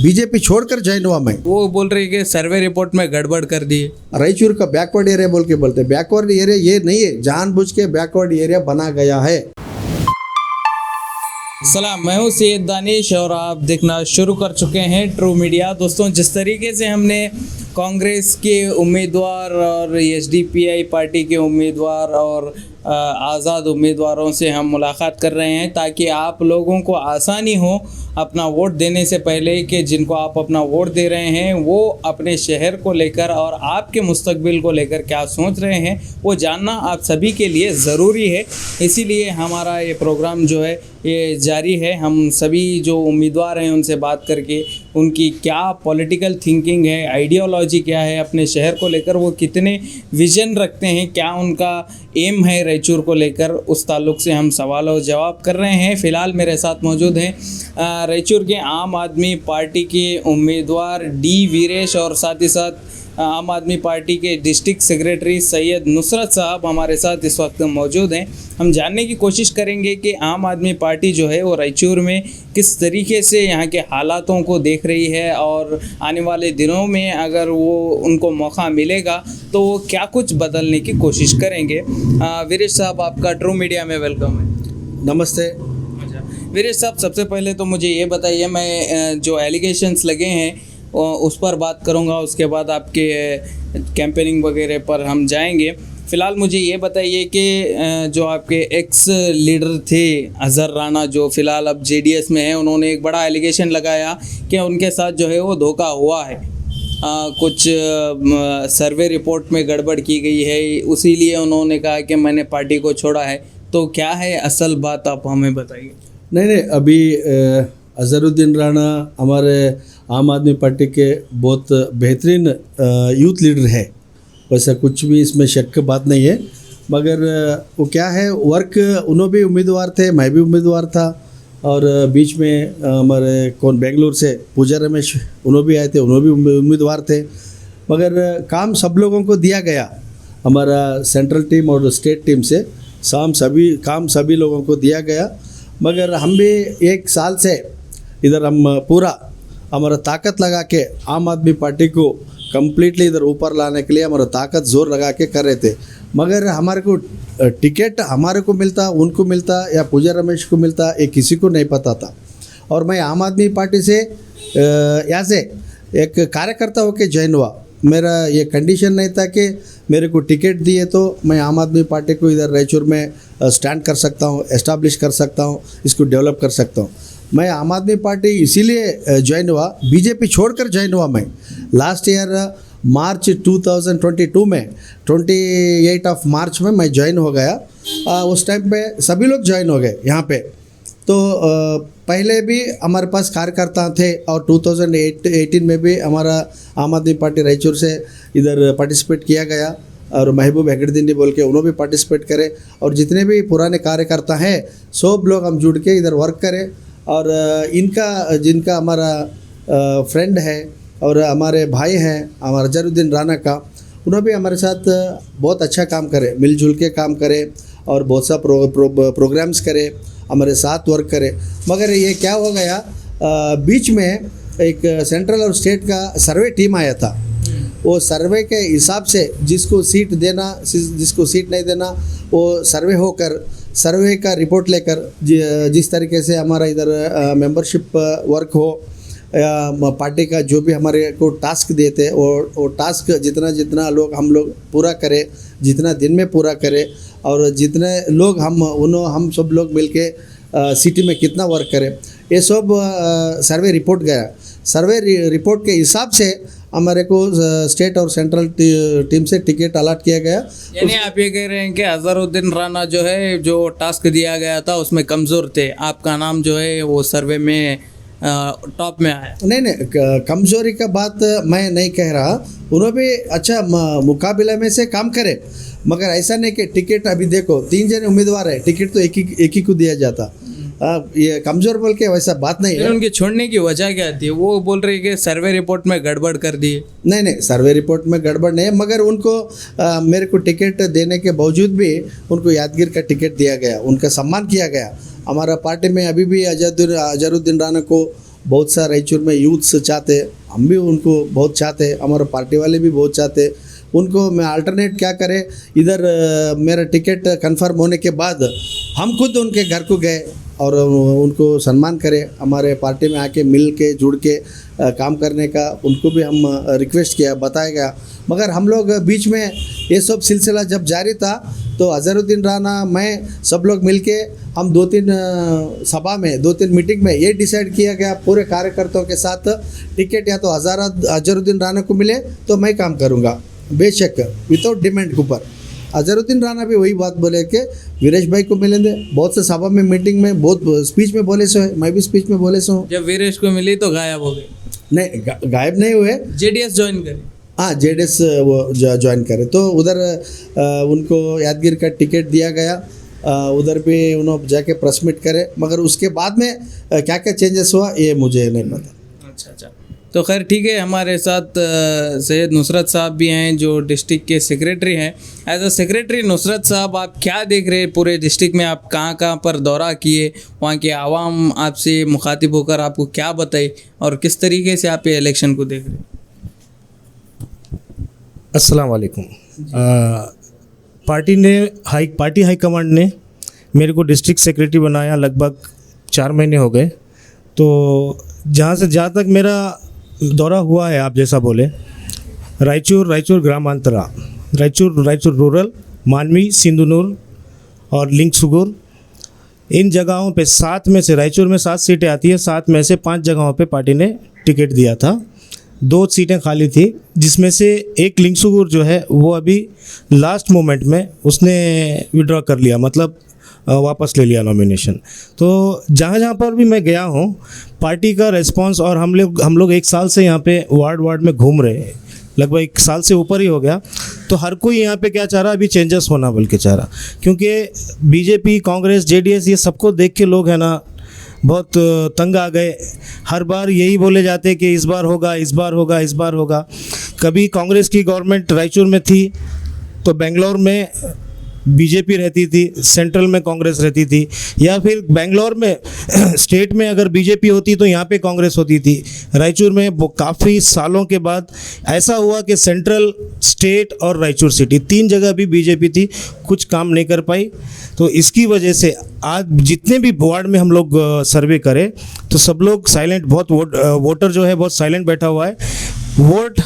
BJP छोड़कर join हुआ मैं। वो बोल रही कि सर्वे रिपोर्ट में गड़बड़ कर दी। रायचूर का बैकवर्ड एरिया बोल के बोलते हैं, बैकवर्ड एरिया ये नहीं है, जानबूझ के बैकवर्ड एरिया बना गया है। सलाम, मैं हूँ सैयद दानिश और आप देखना शुरू कर चुके हैं ट्रू मीडिया। दोस्तों, जिस तरीके से हमने कांग्रेस के उम्मीदवार और एसडीपीआई पार्टी के उम्मीदवार और आज़ाद उम्मीदवारों से हम मुलाकात कर रहे हैं ताकि आप लोगों को आसानी हो अपना वोट देने से पहले कि जिनको आप अपना वोट दे रहे हैं वो अपने शहर को लेकर और आपके मुस्तकबिल को लेकर क्या सोच रहे हैं वो जानना आप सभी के लिए ज़रूरी है। इसीलिए हमारा ये प्रोग्राम जो है ये जारी है। हम सभी जो उम्मीदवार हैं उनसे बात करके उनकी क्या पॉलिटिकल थिंकिंग है, आइडियोलॉजी क्या है अपने शहर को लेकर, वो कितने विज़न रखते हैं, क्या उनका एम है रायचूर को लेकर, उस ताल्लुक़ से हम सवाल और जवाब कर रहे हैं। फ़िलहाल मेरे साथ मौजूद हैं रायचूर के आम आदमी पार्टी के उम्मीदवार डी वीरेश और साथ ही साथ आम आदमी पार्टी के डिस्ट्रिक्ट सेक्रेटरी सैयद नुसरत साहब हमारे साथ इस वक्त मौजूद हैं। हम जानने की कोशिश करेंगे कि आम आदमी पार्टी जो है वो रायचूर में किस तरीके से यहाँ के हालातों को देख रही है और आने वाले दिनों में अगर वो उनको मौका मिलेगा तो वो क्या कुछ बदलने की कोशिश करेंगे। वीरेश साहब, आपका ट्रू मीडिया में वेलकम है। नमस्ते। वीरेश साहब, सबसे पहले तो मुझे ये बताइए, मैं जो एलिगेशंस लगे हैं उस पर बात करूंगा, उसके बाद आपके कैंपेनिंग वगैरह पर हम जाएंगे। फ़िलहाल मुझे ये बताइए कि जो आपके एक्स लीडर थे अज़हर राणा, जो फ़िलहाल अब जेडीएस में है, उन्होंने एक बड़ा एलिगेशन लगाया कि उनके साथ जो है वो धोखा हुआ है, कुछ सर्वे रिपोर्ट में गड़बड़ की गई है, उसी लिए उन्होंने कहा कि मैंने पार्टी को छोड़ा है। तो क्या है असल बात, आप हमें बताइए। नहीं, अभी अज़हरुद्दीन राणा हमारे आम आदमी पार्टी के बहुत बेहतरीन यूथ लीडर है, वैसा कुछ भी इसमें शक की बात नहीं है। मगर वो क्या है, वर्क उन्होंने भी उम्मीदवार थे, मैं भी उम्मीदवार था, और बीच में हमारे बेंगलुरु से पूजा रमेश उन्होंने भी आए थे, उन्होंने भी उम्मीदवार थे। मगर काम सब लोगों को दिया गया, हमारा सेंट्रल टीम और स्टेट टीम से काम सभी लोगों को दिया गया। मगर हम भी एक साल से इधर हम पूरा हमारा ताकत लगा के आम आदमी पार्टी को कम्प्लीटली इधर ऊपर लाने के लिए हमारा ताकत जोर लगा के कर रहे थे। मगर हमारे को टिकट हमारे को मिलता, उनको मिलता या पूजा रमेश को मिलता, ये किसी को नहीं पता था। और मैं आम आदमी पार्टी से यहाँ से एक कार्यकर्ता होकर ज्वाइन हुआ। मेरा ये कंडीशन नहीं था कि मेरे को टिकट दिए तो मैं आम आदमी पार्टी को इधर रायचूर में स्टैंड कर सकता हूँ, एस्टाब्लिश कर सकता हूँ, इसको डेवलप कर सकता हूँ। मैं आम आदमी पार्टी इसीलिए ज्वाइन हुआ, बीजेपी छोड़कर ज्वाइन हुआ। मैं लास्ट ईयर मार्च 2022 में 28 मार्च में मैं ज्वाइन हो गया। उस टाइम पे सभी लोग ज्वाइन हो गए यहाँ पे। तो पहले भी हमारे पास कार्यकर्ता थे और 2018 में भी हमारा आम आदमी पार्टी रायचूर से इधर पार्टिसिपेट किया गया, और महबूब हेगड़दिंडी बोल के उन्होंने भी पार्टिसिपेट करे। और जितने भी पुराने कार्यकर्ता हैं सब लोग हम जुड़ के इधर वर्क करें। और जिनका हमारा फ्रेंड है और हमारे भाई हैं हमारा अज़हरुद्दीन राणा का, उन्होंने भी हमारे साथ बहुत अच्छा काम करे, मिलजुल के काम करे और बहुत सा प्रोग्राम्स करे, हमारे साथ वर्क करे। मगर ये क्या हो गया, बीच में एक सेंट्रल और स्टेट का सर्वे टीम आया था। वो सर्वे के हिसाब से जिसको सीट देना, जिसको सीट नहीं देना, वो सर्वे होकर सर्वे का रिपोर्ट लेकर जिस तरीके से हमारा इधर मेंबरशिप वर्क हो या पार्टी का जो भी हमारे को टास्क देते वो टास्क जितना लोग हम लोग पूरा करें, जितना दिन में पूरा करें, और जितने लोग हम सब लोग मिलके सिटी में कितना वर्क करें, ये सब सर्वे रिपोर्ट गया। सर्वे रिपोर्ट के हिसाब से हमारे को स्टेट और सेंट्रल टीम से टिकट अलॉट किया गया। यानी आप ये कह रहे हैं कि अज़हरुद्दीन राणा जो है, जो टास्क दिया गया था उसमें कमज़ोर थे, आपका नाम जो है वो सर्वे में टॉप में आया। नहीं, कमज़ोरी का बात मैं नहीं कह रहा, उन्होंने भी अच्छा मुकाबले में से काम करे। मगर ऐसा नहीं कि टिकट, अभी देखो 3 जने उम्मीदवार है, टिकट तो एक ही को दिया जाता। ये कमज़ोर बोल के वैसा बात नहीं है। उनके छोड़ने की वजह क्या थी? वो बोल रहे कि सर्वे रिपोर्ट में गड़बड़ कर दी। नहीं, सर्वे रिपोर्ट में गड़बड़ नहीं है, मगर उनको मेरे को टिकट देने के बावजूद भी उनको यादगीर का टिकट दिया गया, उनका सम्मान किया गया। हमारा पार्टी में अभी भी अज़हरुद्दीन राणा को बहुत सा रायचूर में यूथ्स चाहते, हम भी उनको बहुत चाहते, हमारे पार्टी वाले भी बहुत चाहते। उनको मैं अल्टरनेट क्या करें, इधर मेरा टिकट कंफर्म होने के बाद हम खुद उनके घर को गए और उनको सम्मान करें, हमारे पार्टी में आके मिल के जुड़ के काम करने का उनको भी हम रिक्वेस्ट किया, बताया गया। मगर हम लोग बीच में ये सब सिलसिला जब जारी था तो अजहरुद्दीन राणा, मैं, सब लोग मिलके हम 2-3 सभा में 2-3 मीटिंग में ये डिसाइड किया गया पूरे कार्यकर्ताओं के साथ, टिकट या तो अजहरुद्दीन राणा को मिले तो मैं काम करूँगा, बेशक विदाउट डिमांड के ऊपर। अजहरुद्दीन राणा भी वही बात बोले कि वीरेश भाई को मिलेंगे। बहुत से सभा में, मीटिंग में, बहुत स्पीच में बोले सो है, मैं भी स्पीच में बोले सो हूँ। जब वीरेश को मिली तो गायब हो गए? नहीं, गायब नहीं हुए, जेडीएस ज्वाइन करे। हाँ, जेडीएस वो ज्वाइन करे तो उधर उनको यादगिर का टिकट दिया गया, उधर भी उन्होंने जाके प्रेस मीट करे। मगर उसके बाद में क्या क्या चेंजेस हुआ ये मुझे नहीं पता। अच्छा, तो खैर ठीक है, हमारे साथ सैयद नुसरत साहब भी हैं जो डिस्ट्रिक्ट के सेक्रेटरी हैं। एज अ सेक्रेटरी नुसरत साहब, आप क्या देख रहे हैं पूरे डिस्ट्रिक्ट में? आप कहाँ कहाँ पर दौरा किए, वहाँ के आवाम आपसे मुखातिब होकर आपको क्या बताई और किस तरीके से आप ये इलेक्शन को देख रहे हैं? अस्सलाम वालेकुम। पार्टी हाई कमांड ने मेरे को डिस्ट्रिक्ट सेक्रेटरी बनाया, लगभग 4 महीने हो गए। तो जहाँ तक मेरा दौरा हुआ है, आप जैसा बोले, रायचूर ग्रामांतरा, रायचूर रूरल, मानवी, सिंधुनूर और लिंकसुगुर, इन जगहों पे 7 में से, रायचूर में 7 सीटें आती है, 7 में से 5 जगहों पे पार्टी ने टिकट दिया था। 2 सीटें खाली थी, जिसमें से एक लिंकसुगुर जो है वो अभी लास्ट मोमेंट में उसने विड्रॉ कर लिया, मतलब वापस ले लिया नॉमिनेशन। तो जहाँ पर भी मैं गया हूँ, पार्टी का रेस्पॉन्स, और हम लोग 1 साल से यहाँ पे वार्ड में घूम रहे हैं, लगभग 1 साल से ऊपर ही हो गया। तो हर कोई यहाँ पे क्या चाह रहा, अभी चेंजेस होना बल्कि चाह रहा, क्योंकि बीजेपी, कांग्रेस, जेडीएस, ये सबको देख के लोग है ना बहुत तंग आ गए। हर बार यही बोले जाते कि इस बार होगा, इस बार होगा, इस बार होगा। कभी कांग्रेस की गवर्नमेंट रायचूर में थी तो बेंगलोर में बीजेपी रहती थी, सेंट्रल में कांग्रेस रहती थी, या फिर बेंगलोर में स्टेट में अगर बीजेपी होती तो यहाँ पे कांग्रेस होती थी। रायचूर में वो काफ़ी सालों के बाद ऐसा हुआ कि सेंट्रल, स्टेट और रायचूर सिटी, 3 जगह भी बीजेपी थी, कुछ काम नहीं कर पाई। तो इसकी वजह से आज जितने भी वार्ड में हम लोग सर्वे करें तो सब लोग साइलेंट, बहुत वोटर जो है बहुत साइलेंट बैठा हुआ है। वोट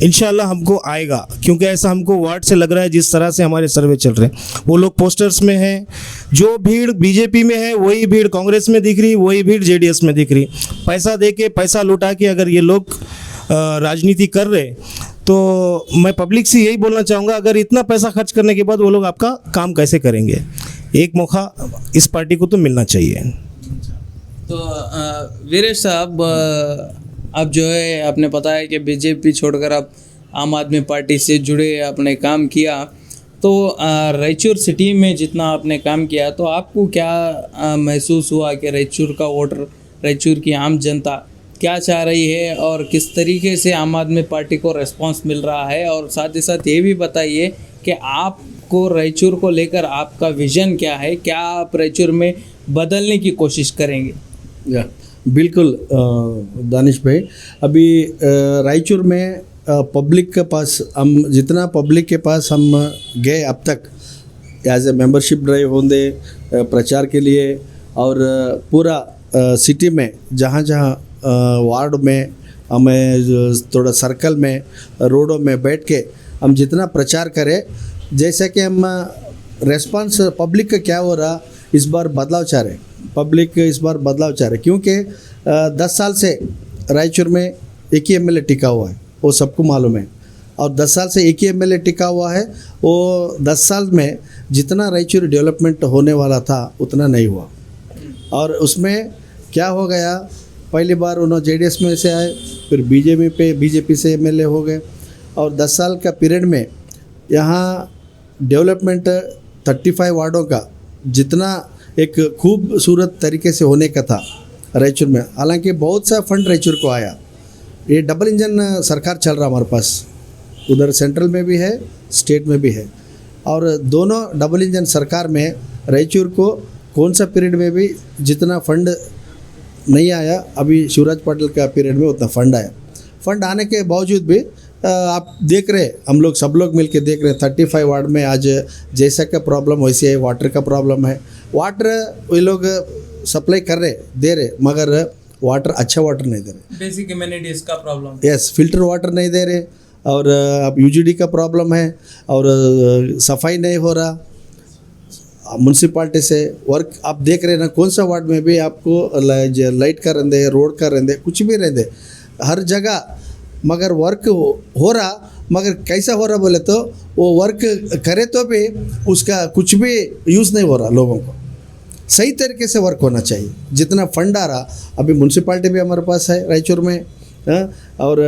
इंशाल्लाह हमको आएगा, क्योंकि ऐसा हमको वार्ड से लग रहा है, जिस तरह से हमारे सर्वे चल रहे हैं। वो लोग पोस्टर्स में हैं, जो भीड़ बीजेपी में है वही भीड़ कांग्रेस में दिख रही, वही भीड़ जेडीएस में दिख रही। पैसा दे के, पैसा लुटा के अगर ये लोग राजनीति कर रहे, तो मैं पब्लिक से यही बोलना चाहूँगा, अगर इतना पैसा खर्च करने के बाद वो लोग आपका काम कैसे करेंगे? एक मौका इस पार्टी को तो मिलना चाहिए। तो वीरेश साहब, अब जो है आपने बताया कि बीजेपी छोड़कर आप आम आदमी पार्टी से जुड़े, आपने काम किया, तो रायचूर सिटी में जितना आपने काम किया, तो आपको क्या महसूस हुआ कि रायचूर का वोटर, रायचूर की आम जनता क्या चाह रही है और किस तरीके से आम आदमी पार्टी को रिस्पांस मिल रहा है? और साथ ही साथ ये भी बताइए कि आपको रायचूर को लेकर आपका विज़न क्या है, क्या आप रायचूर में बदलने की कोशिश करेंगे? बिल्कुल दानिश भाई, अभी रायचूर में पब्लिक के पास, हम जितना पब्लिक के पास हम गए अब तक, एज ए मेंबरशिप ड्राइव होंगे प्रचार के लिए, और पूरा सिटी में जहाँ जहाँ वार्ड में, हमें थोड़ा सर्कल में, रोडों में बैठ के हम जितना प्रचार करें, जैसा कि हम रेस्पॉन्स पब्लिक का क्या हो रहा, इस बार बदलाव चाह रहे, पब्लिक इस बार बदलाव चाह रहे, क्योंकि 10 साल से रायचूर में एक ही एमएलए टिका हुआ है, वो सबको मालूम है। और 10 साल से एक ही एमएलए टिका हुआ है, वो 10 साल में जितना रायचूर डेवलपमेंट होने वाला था उतना नहीं हुआ। और उसमें क्या हो गया, पहली बार उन्होंने जेडीएस में से आए, फिर बीजेपी से एमएलए हो गए, और 10 साल का पीरियड में यहाँ डेवलपमेंट 35 वार्डों का जितना एक खूबसूरत तरीके से होने का था रायचूर में, हालांकि बहुत सा फंड रायचूर को आया। ये डबल इंजन सरकार चल रहा हमारे पास, उधर सेंट्रल में भी है, स्टेट में भी है, और दोनों डबल इंजन सरकार में रायचूर को कौन सा पीरियड में भी जितना फंड नहीं आया, अभी शिवराज पाटिल का पीरियड में उतना फंड आया। फंड आने के बावजूद भी आप देख रहे, हम लोग सब लोग मिलके देख रहे हैं 35 वार्ड में आज जैसा का प्रॉब्लम वैसे है, वाटर का प्रॉब्लम है। वाटर वे लोग सप्लाई कर रहे, दे रहे, मगर वाटर अच्छा वाटर नहीं दे रहे। बेसिक इम्यूनिटीज का प्रॉब्लम। यस, फिल्टर वाटर नहीं दे रहे, और अब यूजीडी का प्रॉब्लम है, और सफाई नहीं हो रहा। म्यूनसिपाल्टी से वर्क आप देख रहे हैं ना, कौन सा वार्ड में भी आपको लाइट का रहते, रोड का रहते, कुछ भी रहते हर जगह, मगर वर्क हो रहा, मगर कैसा हो रहा बोले तो वो वर्क करे तो भी उसका कुछ भी यूज़ नहीं हो रहा। लोगों को सही तरीके से वर्क होना चाहिए। जितना फंड आ रहा, अभी म्यूनसिपाल्टी भी हमारे पास है रायचूर में, और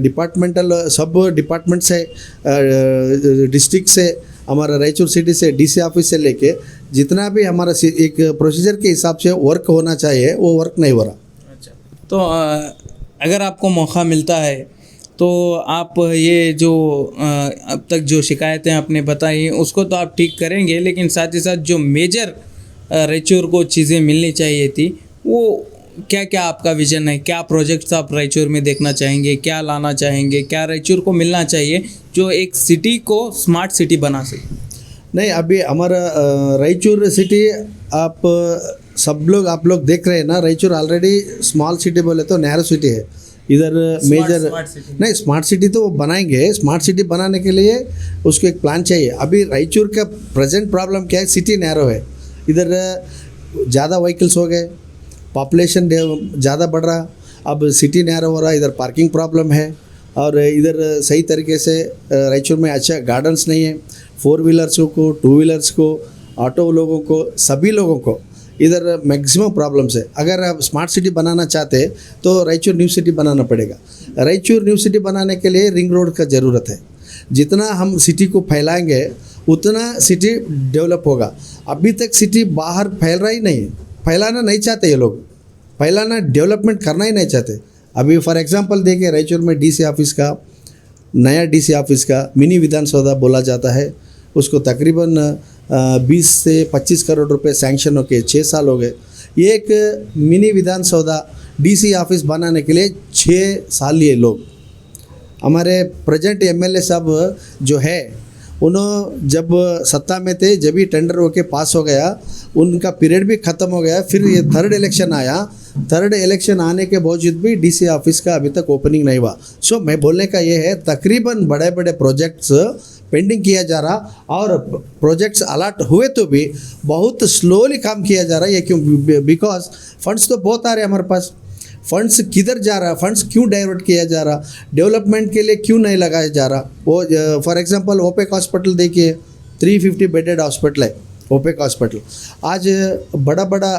डिपार्टमेंटल सब डिपार्टमेंट्स है, डिस्ट्रिक्ट से, हमारा रायचूर सिटी से, डीसी ऑफिस से लेके जितना भी हमारा एक प्रोसीजर के हिसाब से वर्क होना चाहिए वो वर्क नहीं हो रहा। अच्छा, तो अगर आपको मौका मिलता है तो आप ये जो अब तक जो शिकायतें आपने बताई उसको तो आप ठीक करेंगे, लेकिन साथ ही साथ जो मेजर रायचूर को चीज़ें मिलनी चाहिए थी वो क्या क्या आपका विजन है? क्या प्रोजेक्ट्स आप रायचूर में देखना चाहेंगे? क्या लाना चाहेंगे? क्या रायचूर को मिलना चाहिए जो एक सिटी को स्मार्ट सिटी बना सके? नहीं, अभी हमारा रायचूर सिटी आप आप लोग देख रहे हैं ना, रायचूर ऑलरेडी स्मॉल सिटी बोले तो नैरो सिटी है। इधर मेजर नहीं, स्मार्ट सिटी तो वो बनाएंगे। स्मार्ट सिटी बनाने के लिए उसको एक प्लान चाहिए। अभी रायचूर का प्रेजेंट प्रॉब्लम क्या है? सिटी नैरो है, इधर ज़्यादा व्हीकल्स हो गए, पॉपुलेशन ज़्यादा बढ़ रहा, अब सिटी नैरो हो रहा, इधर पार्किंग प्रॉब्लम है, और इधर सही तरीके से रायचूर में अच्छा गार्डन्स नहीं है। 4 व्हीलर्स को, 2 व्हीलर्स को, ऑटो लोगों को, सभी लोगों को इधर मैक्सिमम प्रॉब्लम्स है। अगर आप स्मार्ट सिटी बनाना चाहते हैं तो रायचूर न्यू सिटी बनाना पड़ेगा। रायचूर न्यू सिटी बनाने के लिए रिंग रोड का ज़रूरत है। जितना हम सिटी को फैलाएंगे उतना सिटी डेवलप होगा। अभी तक सिटी बाहर फैल रहा ही नहीं, फैलाना नहीं चाहते ये लोग, फैलाना डेवलपमेंट करना ही नहीं चाहते। अभी फॉर एग्जांपल देखिए, रायचूर में डीसी ऑफिस का, नया डीसी ऑफिस का मिनी विधानसौधा बोला जाता है, उसको तकरीबन 20 से 25 करोड़ रुपए सैंक्शन होके 6 साल हो गए। एक मिनी विधानसौधा डीसी ऑफिस बनाने के लिए 6 साल लिए लोग। हमारे प्रेजेंट एमएलए साहब जो है, उन्होंने जब सत्ता में थे, जब ही टेंडर होके पास हो गया, उनका पीरियड भी ख़त्म हो गया। फिर ये थर्ड इलेक्शन आया, थर्ड इलेक्शन आने के बावजूद भी डीसी ऑफिस का अभी तक ओपनिंग नहीं हुआ। सो मैं बोलने का ये है, तकरीबन बड़े बड़े प्रोजेक्ट्स पेंडिंग किया जा रहा, और प्रोजेक्ट्स अलॉट हुए तो भी बहुत स्लोली काम किया जा रहा है। ये क्यों? बिकॉज फंड्स तो बहुत आ रहे हैं हमारे पास। फंड्स किधर जा रहा है? फंड्स क्यों डाइवर्ट किया जा रहा? डेवलपमेंट के लिए क्यों नहीं लगाया जा रहा? वो फॉर एग्जांपल ओपेक हॉस्पिटल देखिए, 350 बेडेड हॉस्पिटल है ओपेक हॉस्पिटल। आज बड़ा बड़ा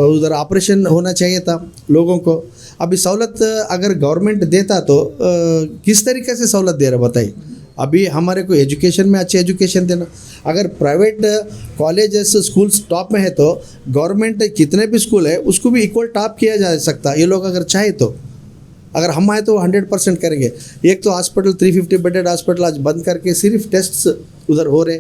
उधर ऑपरेशन होना चाहिए था लोगों को। अभी सहूलत अगर गवर्नमेंट देता तो किस तरीके से सहूलत दे रहा बताइए। अभी हमारे को एजुकेशन में अच्छी एजुकेशन देना, अगर प्राइवेट कॉलेजेस स्कूल्स टॉप में है तो गवर्नमेंट कितने भी स्कूल है उसको भी इक्वल टॉप किया जा सकता। ये लोग अगर चाहे तो, अगर हम आए तो 100% करेंगे। एक तो हॉस्पिटल 350 बेडेड हॉस्पिटल आज बंद करके सिर्फ टेस्ट्स उधर हो रहे।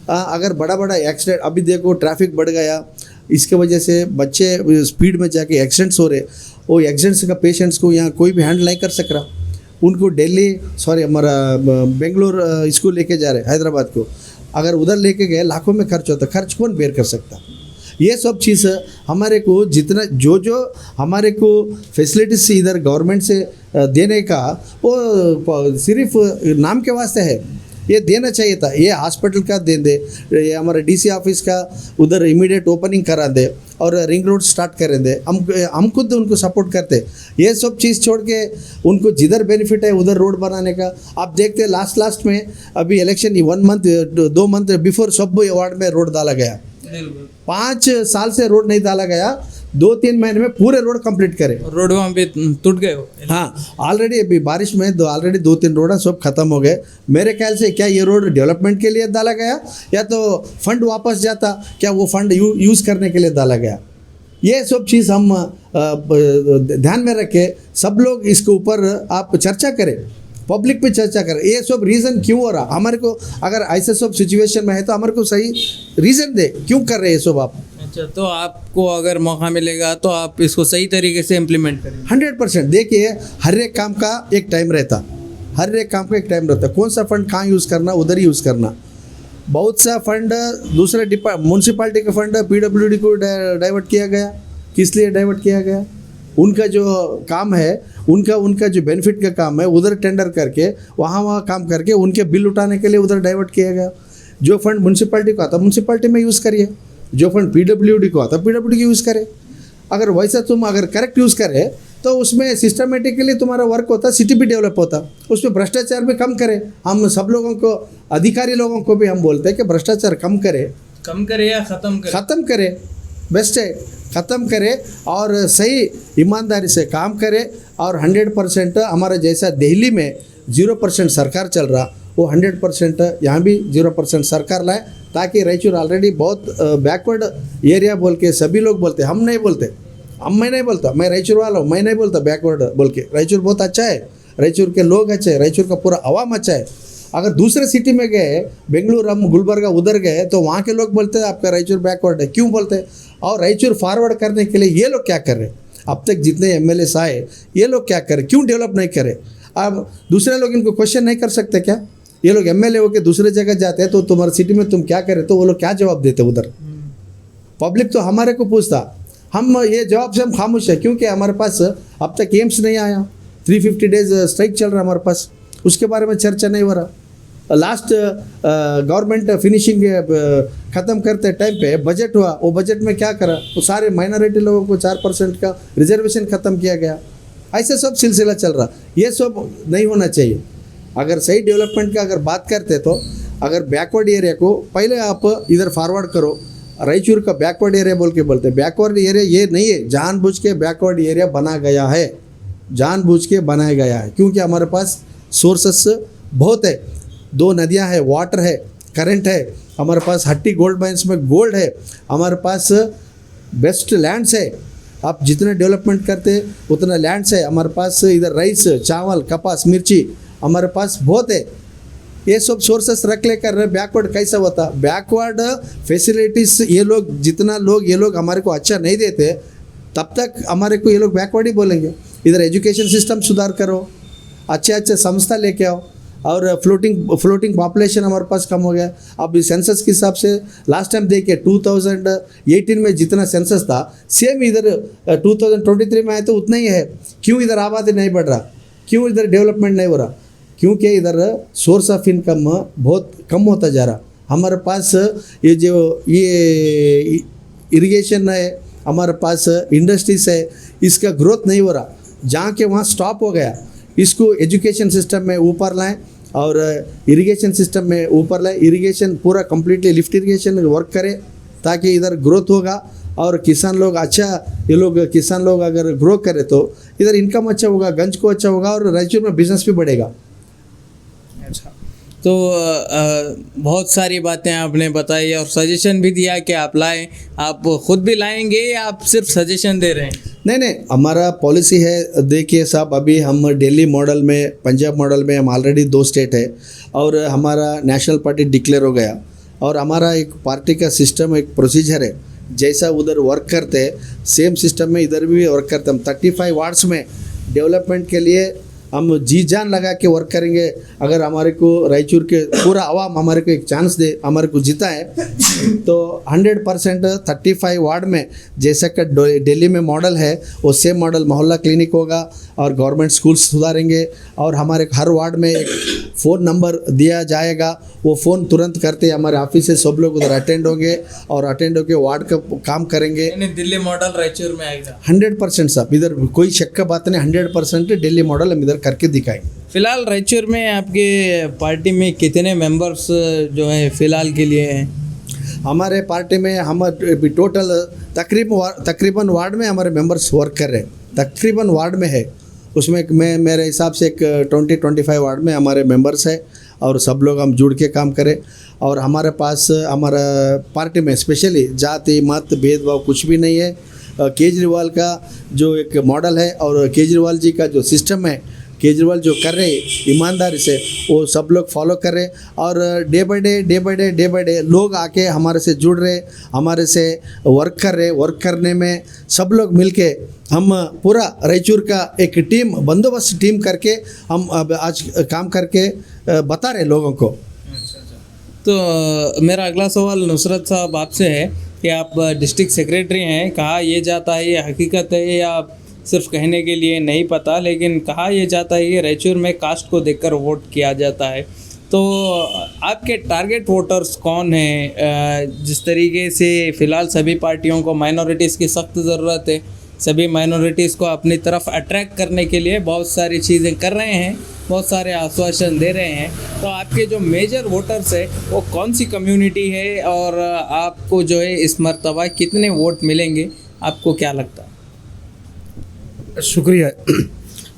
अगर बड़ा बड़ा एक्सीडेंट, अभी देखो ट्रैफिक बढ़ गया, इसके वजह से बच्चे स्पीड में जाके एक्सीडेंट्स हो रहे। वो एक्सीडेंट्स का पेशेंट्स को यहाँ कोई भी हैंडल नहीं कर सक रहा। उनको हमारा बेंगलोर स्कूल लेके जा रहे हैदराबाद को, अगर उधर लेके गए लाखों में खर्च होता, खर्च कौन बेयर कर सकता? ये सब चीज़ हमारे को जितना जो हमारे को फैसिलिटीज इधर गवर्नमेंट से देने का, वो सिर्फ नाम के वास्ते है। ये देना चाहिए था। ये हॉस्पिटल का दे दे, ये हमारे डीसी ऑफिस का उधर इमीडिएट ओपनिंग करा दे और रिंग रोड स्टार्ट करें दे। हम खुद उनको सपोर्ट करते। ये सब चीज़ छोड़ के उनको जिधर बेनिफिट है उधर रोड बनाने का। आप देखते लास्ट में अभी इलेक्शन 1 मंथ 2 मंथ बिफोर सब वार्ड में रोड डाला गया। 5 साल से रोड नहीं डाला गया, 2-3 महीने में पूरे रोड कंप्लीट करे। रोड वहाँ पे टूट गए हो? हाँ, ऑलरेडी अभी बारिश में ऑलरेडी 2-3 रोड सब खत्म हो गए। मेरे ख्याल से क्या ये रोड डेवलपमेंट के लिए डाला गया या तो फंड वापस जाता, क्या वो फंड यूज़ करने के लिए डाला गया? ये सब चीज़ हम ध्यान में रख के सब लोग इसके ऊपर आप चर्चा करें, पब्लिक पे चर्चा करें। ये सब रीज़न क्यों हो रहा हमारे को, अगर ऐसे सब सिचुएशन में है तो हमारे को सही रीज़न दे, क्यों कर रहे हैं ये सब आप। अच्छा, तो आपको अगर मौका मिलेगा तो आप इसको सही तरीके से इम्प्लीमेंट करेंगे? 100%। देखिए, हर एक काम का एक टाइम रहता, हर एक काम का एक टाइम रहता। कौन सा फंड कहाँ यूज़ करना उधर ही यूज़ करना। बहुत सा फंड दूसरे म्यूनसिपालिटी का फंड PWD को डाइवर्ट किया गया। किस लिए डाइवर्ट किया गया? उनका जो काम है, उनका जो बेनिफिट का काम है, उधर टेंडर करके वहाँ काम करके उनके बिल उठाने के लिए उधर डाइवर्ट किया गया। जो फंड म्यूनसिपालिटी को आता म्यूनसिपालिटी में यूज़ करिए, जो फंड PWD को आता PWD को यूज़ करे। अगर वैसा तुम अगर करेक्ट यूज़ करे तो उसमें सिस्टमेटिकली तुम्हारा वर्क होता, सिटी भी डेवलप होता, उसमें भ्रष्टाचार भी कम करे। हम सब लोगों को, अधिकारी लोगों को भी हम बोलते हैं कि भ्रष्टाचार कम करे या ख़त्म करे? ख़त्म करे, बेस्ट है, ख़त्म करे और सही ईमानदारी से काम करे। और 100% हमारा जैसा दिल्ली में 0% सरकार चल रहा, वो 100% यहाँ भी 0% सरकार लाए, ताकि रायचूर ऑलरेडी बहुत बैकवर्ड एरिया बोल के सभी लोग बोलते, हम नहीं बोलते, मैं नहीं बोलता, मैं रायचूर वाला हूँ, मैं नहीं बोलता बैकवर्ड बोल के। रायचूर बहुत अच्छा है, रायचूर के लोग अच्छे हैं, रायचूर का पूरा अवाम अच्छा है। अगर दूसरे सिटी में गए, बेंगलुरु, हम गुलबर्गा उधर गए, तो वहाँ के लोग बोलते हैं आपका रायचूर बैकवर्ड है। क्यों बोलते हैं? और रायचूर फॉरवर्ड करने के लिए ये लोग क्या कर रहे हैं? अब तक जितने MLAs आए, ये लोग क्या करें? क्यों डेवलप नहीं करें? अब दूसरे लोग इनको क्वेश्चन नहीं कर सकते क्या? ये लोग MLA होकर दूसरे जगह जाते हैं तो तुम्हारी सिटी में तुम क्या करें, तो वो लोग क्या जवाब देते उधर? पब्लिक तो हमारे को पूछता, हम ये जवाब से हम खामोश है, क्योंकि हमारे पास अब तक एम्स नहीं आया। 350 डेज स्ट्राइक चल रहा है हमारे पास, उसके बारे में चर्चा नहीं हो रहा। लास्ट गवर्नमेंट फिनिशिंग ख़त्म करते टाइम पे बजट हुआ, वो बजट में क्या करा? वो सारे माइनॉरिटी लोगों को 4% का रिजर्वेशन ख़त्म किया गया। ऐसे सब सिलसिला चल रहा, ये सब नहीं होना चाहिए। अगर सही डेवलपमेंट का अगर बात करते तो अगर बैकवर्ड एरिया को पहले आप इधर फॉरवर्ड करो। रायचूर का बैकवर्ड एरिया बोल के बोलते, बैकवर्ड एरिया ये नहीं है, जानबूझ के बैकवर्ड एरिया बना गया है, जानबूझ के बनाया गया है, क्योंकि हमारे पास सोर्सेस बहुत है। 2 नदियां है, वाटर है, करंट है, हमारे पास हट्टी गोल्ड माइंस में गोल्ड है, हमारे पास बेस्ट लैंड्स है। आप जितना डेवलपमेंट करते उतना लैंड्स है हमारे पास। इधर राइस, चावल, कपास, मिर्ची हमारे पास बहुत है। ये सब सोर्सेस रख लेकर बैकवर्ड कैसा होता? बैकवर्ड फैसिलिटीज़ ये लोग हमारे को अच्छा नहीं देते, तब तक हमारे को ये लोग बैकवर्ड ही बोलेंगे। इधर एजुकेशन सिस्टम सुधार करो, अच्छे संस्था लेके आओ, और फ्लोटिंग पॉपुलेशन हमारे पास कम हो गया। अब इस सेंसस के हिसाब से लास्ट टाइम देखिए 2018 में जितना सेंसस था, सेम इधर 2023 में आए तो उतना ही है। क्यों इधर आबादी नहीं बढ़ रहा? क्यों इधर डेवलपमेंट नहीं हो रहा? क्योंकि इधर सोर्स ऑफ इनकम बहुत कम होता जा रहा। हमारे पास ये इरिगेशन है, हमारे पास इंडस्ट्रीज है, इसका ग्रोथ नहीं हो रहा, जहाँ के वहाँ स्टॉप हो गया। इसको एजुकेशन सिस्टम में ऊपर लाएं और इरिगेशन सिस्टम में ऊपर लाएं। इरिगेशन पूरा कम्प्लीटली लिफ्ट इरिगेशन वर्क करे, ताकि इधर ग्रोथ होगा और किसान लोग किसान लोग अगर ग्रो करे तो इधर इनकम अच्छा होगा, गंज को अच्छा होगा और रायचूर में बिजनेस भी बढ़ेगा। अच्छा, तो बहुत सारी बातें आपने बताई और सजेशन भी दिया कि आप लाएं। आप खुद भी लाएंगे या आप सिर्फ सजेशन दे रहे हैं? नहीं, हमारा पॉलिसी है। देखिए साहब, अभी हम दिल्ली मॉडल में, पंजाब मॉडल में हम ऑलरेडी 2 स्टेट है और हमारा नेशनल पार्टी डिक्लेयर हो गया, और हमारा एक पार्टी का सिस्टम, एक प्रोसीजर है, जैसा उधर वर्क करते हैं सेम सिस्टम में इधर भी वर्क करते हैं। हम 35 वार्ड्स में डेवलपमेंट के लिए हम जी जान लगा के वर्क करेंगे। अगर हमारे को रायचूर के पूरा आवाम हमारे को एक चांस दे, हमारे को जीता है, तो 100% 35 वार्ड में जैसा कि दिल्ली में मॉडल है, वो सेम मॉडल मोहल्ला क्लिनिक होगा और गवर्नमेंट स्कूल्स सुधारेंगे। और हमारे हर वार्ड में एक फ़ोन नंबर दिया जाएगा, वो फ़ोन तुरंत करते हमारे ऑफिस से सब लोग उधर अटेंड होंगे और अटेंड होकर वार्ड का काम करेंगे। दिल्ली मॉडल रायचूर में आएगा 100% साहब, इधर कोई शक का बात नहीं। 100% दिल्ली मॉडल हम इधर करके दिखाएंगे। फिलहाल रायचूर में आपके पार्टी में कितने मेंबर्स जो है फिलहाल के लिए हैं? हमारे पार्टी में हम टोटल तकरीबन वार्ड में हमारे मेंबर्स वर्क कर रहे हैं, तकरीबन वार्ड में है। उसमें मैं मेरे हिसाब से एक 20-25 वार्ड में हमारे मेंबर्स है और सब लोग हम जुड़ के काम करें। और हमारे पास हमारा पार्टी में स्पेशली जाति मत भेदभाव कुछ भी नहीं है। केजरीवाल का जो एक मॉडल है और केजरीवाल जी का जो सिस्टम है केजरीवाल जो कर रहे ईमानदारी से वो सब लोग फॉलो कर रहे और डे बाय डे लोग आके हमारे से जुड़ रहे, हमारे से वर्क कर रहे। वर्क करने में सब लोग मिलके हम पूरा रायचूर का एक टीम बंदोबस्त टीम करके हम अब आज काम करके बता रहे लोगों को। तो मेरा अगला सवाल नुसरत साहब आपसे है कि आप डिस्ट्रिक्ट सेक्रेटरी हैं, कहा यह जाता है ये हकीकत है या सिर्फ कहने के लिए नहीं पता, लेकिन कहा यह जाता है कि रायचूर में कास्ट को देखकर वोट किया जाता है। तो आपके टारगेट वोटर्स कौन हैं? जिस तरीके से फ़िलहाल सभी पार्टियों को माइनॉरिटीज़ की सख्त ज़रूरत है, सभी माइनॉरिटीज़ को अपनी तरफ अट्रैक्ट करने के लिए बहुत सारी चीज़ें कर रहे हैं, बहुत सारे आश्वासन दे रहे हैं। तो आपके जो मेजर वोटर्स है वो कौन सी कम्युनिटी है और आपको जो है इस मर्तबा कितने वोट मिलेंगे, आपको क्या लगता है? शुक्रिया।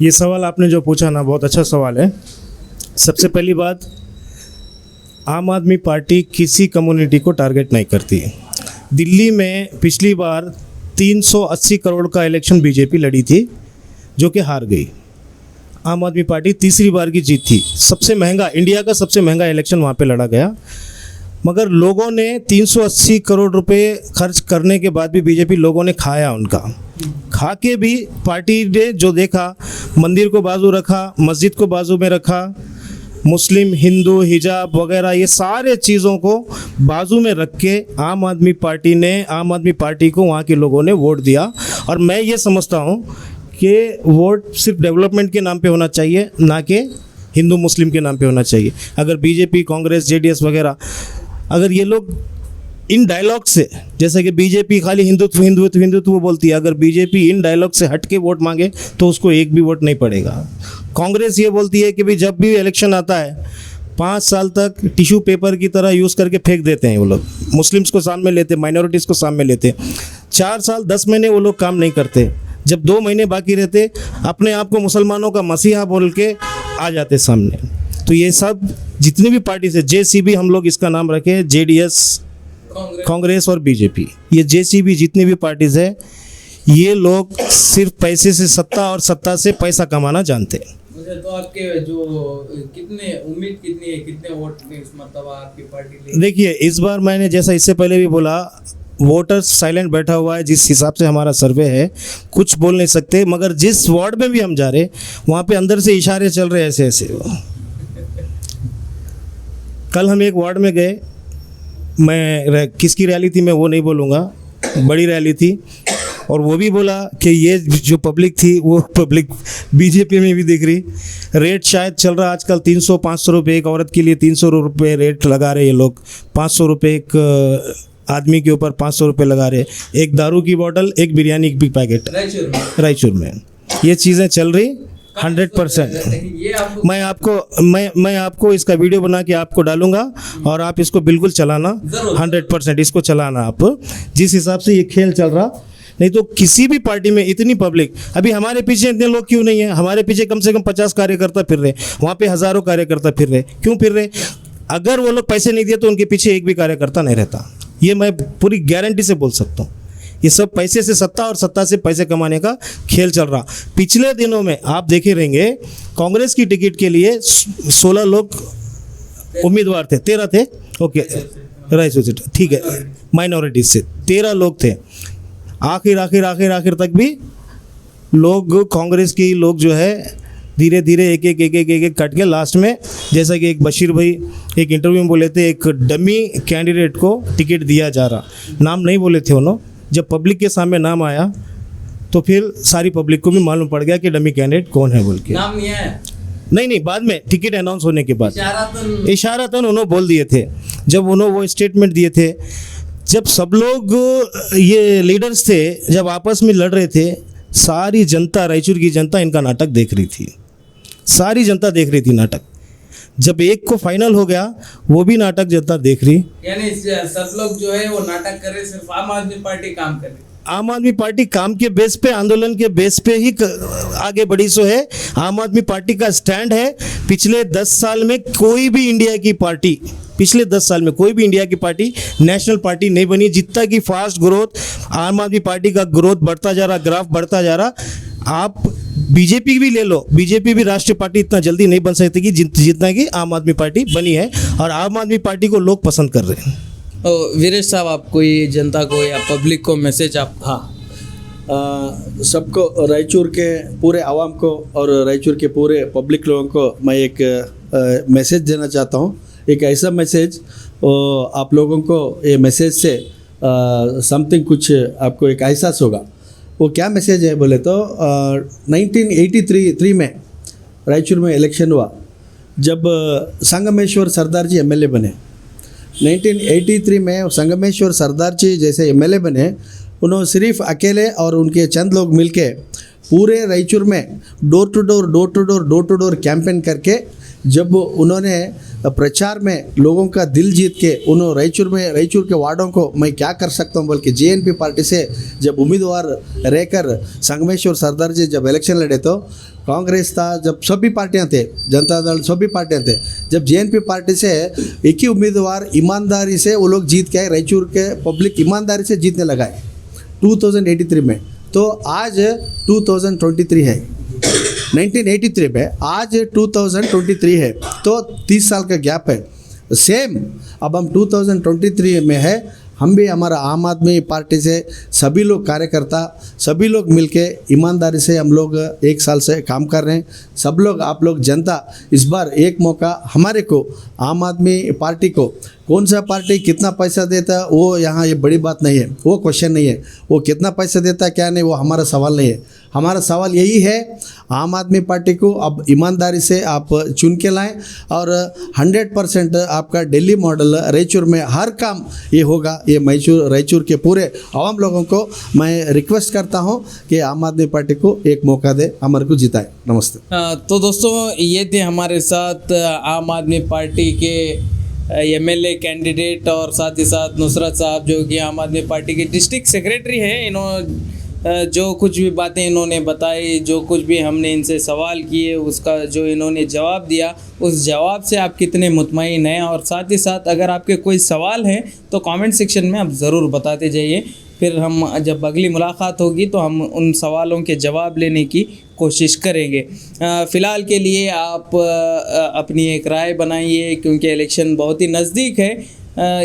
ये सवाल आपने जो पूछा ना, बहुत अच्छा सवाल है। सबसे पहली बात, आम आदमी पार्टी किसी कम्युनिटी को टारगेट नहीं करती। दिल्ली में पिछली बार 380 करोड़ का इलेक्शन बीजेपी लड़ी थी जो कि हार गई। आम आदमी पार्टी तीसरी बार की जीत थी। सबसे महंगा, इंडिया का सबसे महंगा इलेक्शन वहाँ पे लड़ा गया, मगर लोगों ने 380 करोड़ रुपए खर्च करने के बाद भी बीजेपी लोगों ने खाया उनका। खा के भी पार्टी ने जो देखा, मंदिर को बाजू रखा, मस्जिद को बाजू में रखा, मुस्लिम, हिंदू, हिजाब वगैरह ये सारे चीज़ों को बाजू में रख के आम आदमी पार्टी को वहाँ के लोगों ने वोट दिया। और मैं ये समझता हूँ कि वोट सिर्फ डेवलपमेंट के नाम पे होना चाहिए, ना कि हिंदू मुस्लिम के नाम पे होना चाहिए। अगर बीजेपी, कांग्रेस, जेडीएस वगैरह अगर ये लोग इन डायलॉग से, जैसे कि बीजेपी खाली हिंदुत्व बोलती है, अगर बीजेपी इन डायलॉग से हट के वोट मांगे तो उसको एक भी वोट नहीं पड़ेगा। कांग्रेस ये बोलती है कि भाई जब भी इलेक्शन आता है 5 साल तक टिश्यू पेपर की तरह यूज़ करके फेंक देते हैं वो लोग, मुस्लिम्स को सामने लेते, माइनॉरिटीज़ को सामने लेते। 4 साल 10 महीने वो लोग काम नहीं करते, जब 2 महीने बाकी रहते अपने आप को मुसलमानों का मसीहा बोल के आ जाते सामने। तो ये सब जितनी भी पार्टी से, जेसीबी हम लोग इसका नाम रखे, जेडीएस, कांग्रेस और बीजेपी, ये जेसीबी जितनी भी पार्टीज है, ये लोग सिर्फ पैसे से सत्ता और सत्ता से पैसा कमाना जानते हैं। मुझे तो आपके जो उम्मीद कितनी है, कितने वोट इस मतलब आपकी पार्टी ले? देखिए, इस बार मैंने जैसा इससे पहले भी बोला, वोटर्स साइलेंट बैठा हुआ है। जिस हिसाब से हमारा सर्वे है कुछ बोल नहीं सकते, मगर जिस वार्ड में भी हम जा रहे वहाँ पे अंदर से इशारे चल रहे ऐसे ऐसे। कल हम एक वार्ड में गए, मैं किसकी रैली थी मैं वो नहीं बोलूँगा, बड़ी रैली थी, और वो भी बोला कि ये जो पब्लिक थी वो पब्लिक बीजेपी में भी दिख रही। रेट शायद चल रहा आजकल 300-500 रुपये, एक औरत के लिए 300 रुपये रेट लगा रहे ये लोग, 500 रुपये एक आदमी के ऊपर 500 रुपये लगा रहे, एक दारू की बोतल, एक बिरयानी की पैकेट रायचूर में। ये चीज़ें चल रही 100%। मैं आपको इसका वीडियो बना के आपको डालूंगा और आप इसको बिल्कुल चलाना, 100% इसको चलाना आप, जिस हिसाब से ये खेल चल रहा। नहीं तो किसी भी पार्टी में इतनी पब्लिक, अभी हमारे पीछे इतने लोग क्यों नहीं है? हमारे पीछे कम से कम 50 कार्यकर्ता फिर रहे, वहाँ पे हज़ारों कार्यकर्ता फिर रहे। क्यों फिर रहे? अगर वो लोग पैसे नहीं दिए तो उनके पीछे एक भी कार्यकर्ता नहीं रहता। ये मैं पूरी गारंटी से बोल सकता हूँ। ये सब पैसे से सत्ता और सत्ता से पैसे कमाने का खेल चल रहा। पिछले दिनों में आप देखे रहेंगे, कांग्रेस की टिकट के लिए 16 लोग उम्मीदवार थे, 13 थे, ओके राइट, ठीक है, माइनॉरिटीज से 13 लोग थे। आखिर तक भी लोग, कांग्रेस के लोग जो है धीरे धीरे एक कट के लास्ट में, जैसा कि एक बशीर भाई एक इंटरव्यू में बोले थे, एक डमी कैंडिडेट को टिकट दिया जा रहा, नाम नहीं बोले थे उन्होंने। जब पब्लिक के सामने नाम आया तो फिर सारी पब्लिक को भी मालूम पड़ गया कि डमी कैंडिडेट कौन है बोल के। नाम नहीं है? नहीं, बाद में टिकट अनाउंस होने के बाद इशारतन उन्होंने बोल दिए थे। जब उन्होंने वो स्टेटमेंट दिए थे, जब सब लोग ये लीडर्स थे जब आपस में लड़ रहे थे, सारी जनता, रायचूर की जनता इनका नाटक देख रही थी, सारी जनता देख रही थी नाटक। जब एक को फाइनल हो गया वो भी नाटक जनता देख रही। यानी सब लोग जो है वो नाटक कर रहे, सिर्फ आम आदमी पार्टी काम कर रही। आम आदमी पार्टी काम के बेस पे, आंदोलन के बेस पे ही आगे बढ़ी सो है। आम आदमी पार्टी का स्टैंड है, पिछले 10 साल में कोई भी इंडिया की पार्टी, पिछले 10 साल में कोई भी इंडिया की पार्टी नेशनल पार्टी नहीं बनी। जितना की फास्ट ग्रोथ आम आदमी पार्टी का ग्रोथ बढ़ता जा रहा, ग्राफ बढ़ता जा रहा। आप बीजेपी भी ले लो, बीजेपी भी राष्ट्रीय पार्टी इतना जल्दी नहीं बन सकती कि जितना कि आम आदमी पार्टी बनी है, और आम आदमी पार्टी को लोग पसंद कर रहे हैं। वीरेश साहब, आपको ये जनता को या पब्लिक को मैसेज आप हाँ, सबको, रायचूर के पूरे आवाम को और रायचूर के पूरे पब्लिक लोगों को मैं एक मैसेज देना चाहता हूँ। एक ऐसा मैसेज, आप लोगों को ये मैसेज से समथिंग कुछ आपको एक एहसास होगा। वो क्या मैसेज है बोले तो 1983 में रायचूर में इलेक्शन हुआ, जब संगमेश्वर सरदार जी एमएलए बने। 1983 में संगमेश्वर सरदार जी जैसे एमएलए बने, उन्होंने सिर्फ अकेले और उनके चंद लोग मिलके पूरे रायचूर में डोर टू डोर कैंपेन करके, जब उन्होंने प्रचार में लोगों का दिल जीत के, उन्होंने रायचूर के वार्डों को मैं क्या कर सकता हूं बोल के जेएनपी पार्टी से जब उम्मीदवार रहकर संगमेश्वर सरदार जी जब इलेक्शन लड़े, तो कांग्रेस था, जब सभी पार्टियां थे, जनता दल सभी पार्टियां थे, जब जेएनपी पार्टी से एक ही उम्मीदवार ईमानदारी से वो लोग जीत के आए, रायचूर के पब्लिक ईमानदारी से जीतने लगाए 2083 में। तो आज 2023 है, 1983 में आज 2023 है, तो 30 साल का गैप है। सेम अब हम 2023 में है, हम भी हमारा आम आदमी पार्टी से सभी लोग कार्यकर्ता, सभी लोग मिलके ईमानदारी से हम लोग 1 साल से काम कर रहे हैं। सब लोग, आप लोग जनता, इस बार एक मौका हमारे को, आम आदमी पार्टी को, कौन सा पार्टी कितना पैसा देता है वो यहाँ ये बड़ी बात नहीं है, वो क्वेश्चन नहीं है। वो कितना पैसा देता है क्या नहीं, वो हमारा सवाल नहीं है। हमारा सवाल यही है, आम आदमी पार्टी को अब ईमानदारी से आप चुन के लाएं, और 100% आपका दिल्ली मॉडल रायचूर में हर काम ये होगा। ये रायचूर के पूरे आवाम लोगों को मैं रिक्वेस्ट करता हूं कि आम आदमी पार्टी को एक मौका दे, हमारे को जिताए। नमस्ते। तो दोस्तों, ये थे हमारे साथ आम आदमी पार्टी के एमएलए कैंडिडेट और साथ ही साथ नुसरत साहब, जो कि आम आदमी पार्टी के डिस्ट्रिक्ट सेक्रेटरी हैं। इन्होंने जो कुछ भी बातें इन्होंने बताई, जो कुछ भी हमने इनसे सवाल किए, उसका जो इन्होंने जवाब दिया, उस जवाब से आप कितने मुतमईन हैं। और साथ ही साथ अगर आपके कोई सवाल हैं तो कमेंट सेक्शन में आप ज़रूर बताते जाइए। फिर हम जब अगली मुलाकात होगी तो हम उन सवालों के जवाब लेने की कोशिश करेंगे। फ़िलहाल के लिए आप अपनी एक राय बनाइए, क्योंकि इलेक्शन बहुत ही नज़दीक है।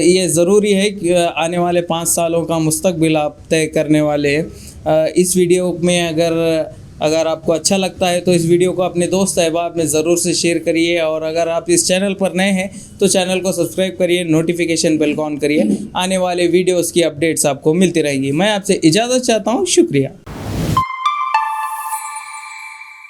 ये ज़रूरी है कि आने वाले 5 सालों का मुस्तकबिल आप तय करने वाले हैं। इस वीडियो में अगर आपको अच्छा लगता है तो इस वीडियो को अपने दोस्त अहबाब में ज़रूर से शेयर करिए, और अगर आप इस चैनल पर नए हैं तो चैनल को सब्सक्राइब करिए, नोटिफिकेशन बेल को ऑन करिए। आने वाले वीडियोस की अपडेट्स आपको मिलती रहेंगी। मैं आपसे इजाज़त चाहता हूँ। शुक्रिया।